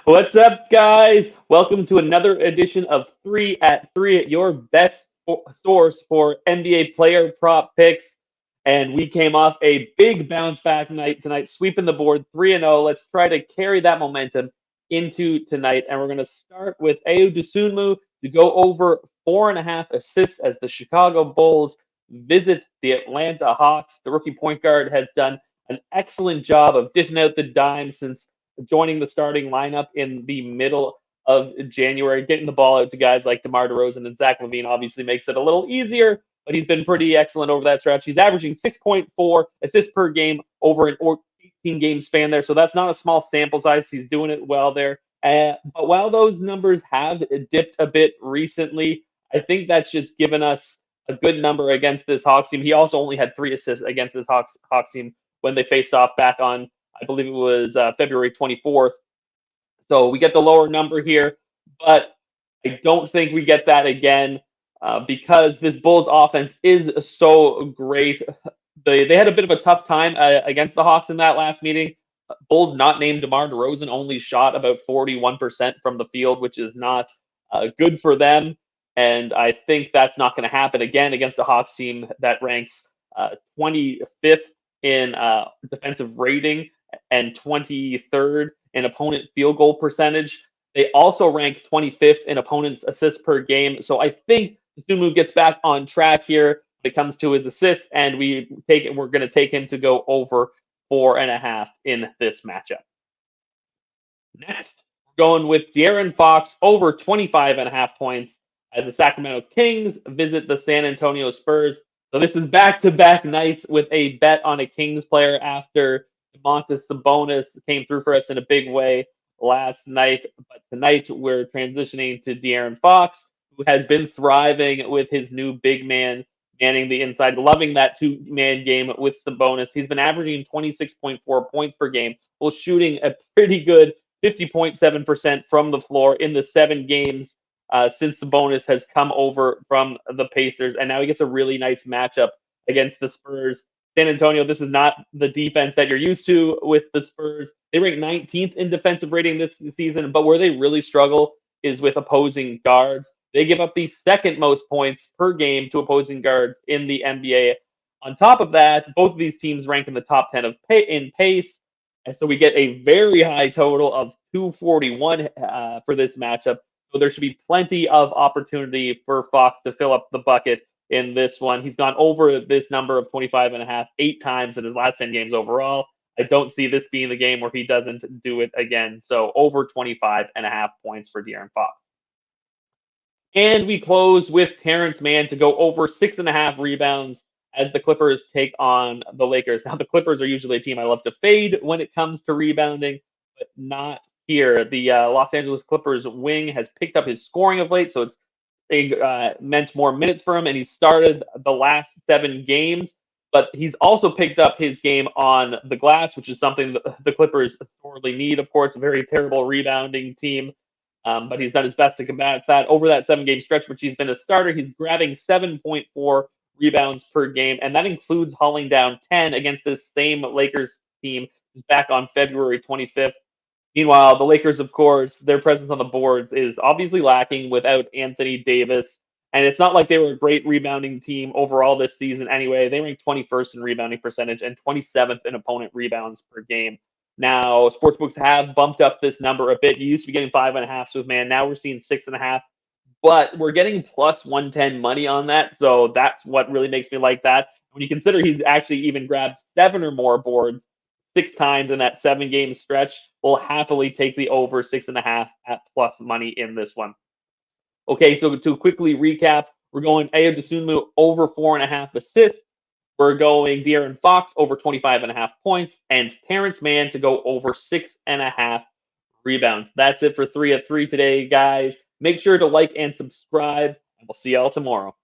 What's up, guys? Welcome to another edition of 3 at 3, your best source for NBA player prop picks. And we came off a big bounce back night tonight, sweeping the board 3-0. Let's try to carry that momentum into tonight. And we're going to start with Ayo Dosunmu to go over 4.5 assists as the Chicago Bulls visit the Atlanta Hawks. The rookie point guard has done an excellent job of dishing out the dime since joining the starting lineup in the middle of January. Getting the ball out to guys like DeMar DeRozan and Zach LaVine obviously makes it a little easier, but he's been pretty excellent over that stretch. He's averaging 6.4 assists per game over an 18-game span there, so that's not a small sample size. He's doing it well there. But while those numbers have dipped a bit recently, I think that's just given us a good number against this Hawks team. He also only had 3 assists against this Hawks team when they faced off back on, I believe it was February 24th. So we get the lower number here, but I don't think we get that again because this Bulls offense is so great. They had a bit of a tough time against the Hawks in that last meeting. Bulls not named DeMar DeRozan only shot about 41% from the field, which is not good for them. And I think that's not going to happen again against a Hawks team that ranks 25th in defensive rating and 23rd in opponent field goal percentage. They also rank 25th in opponent's assists per game. So I think Sumu gets back on track here when it comes to his assists, and we're going to take him to go over 4.5 in this matchup. Next, we're going with De'Aaron Fox over 25.5 points as the Sacramento Kings visit the San Antonio Spurs. So this is back-to-back nights with a bet on a Kings player after Domantas Sabonis came through for us in a big way last night. But tonight we're transitioning to De'Aaron Fox, who has been thriving with his new big man manning the inside, loving that two-man game with Sabonis. He's been averaging 26.4 points per game while shooting a pretty good 50.7% from the floor in the 7 games since Sabonis has come over from the Pacers, and now he gets a really nice matchup against the Spurs. San Antonio, this is not the defense that you're used to with the Spurs. They rank 19th in defensive rating this season, but where they really struggle is with opposing guards. They give up the second most points per game to opposing guards in the NBA. On top of that, both of these teams rank in the top 10 in pace, and so we get a very high total of 241 for this matchup. So there should be plenty of opportunity for Fox to fill up the bucket in this one. He's gone over this number of 25.5 8 times in his last 10 games overall. I don't see this being the game where he doesn't do it again. So over 25.5 points for De'Aaron Fox. And we close with Terrence Mann to go over 6.5 rebounds as the Clippers take on the Lakers. Now, the Clippers are usually a team I love to fade when it comes to rebounding, but not here. The Los Angeles Clippers wing has picked up his scoring of late, so it's meant more minutes for him, and he started the last 7 games. But he's also picked up his game on the glass, which is something that the Clippers sorely need, of course. A very terrible rebounding team, but he's done his best to combat that. Over that 7-game stretch, which he's been a starter, he's grabbing 7.4 rebounds per game, and that includes hauling down 10 against this same Lakers team back on February 25th. Meanwhile, the Lakers, of course, their presence on the boards is obviously lacking without Anthony Davis. And it's not like they were a great rebounding team overall this season anyway. They ranked 21st in rebounding percentage and 27th in opponent rebounds per game. Now, sportsbooks have bumped up this number a bit. You used to be getting 5.5 with man. Now we're seeing 6.5. But we're getting plus 110 money on that. So that's what really makes me like that. When you consider he's actually even grabbed 7 or more boards 6 times in that 7-game stretch, we'll happily take the over 6.5 at plus money in this one. Okay, so to quickly recap, we're going Ayo Dosunmu over 4.5 assists. We're going De'Aaron Fox over 25.5 points, and Terrence Mann to go over 6.5 rebounds. That's it for 3 at 3 today, guys. Make sure to like and subscribe, and we'll see y'all tomorrow.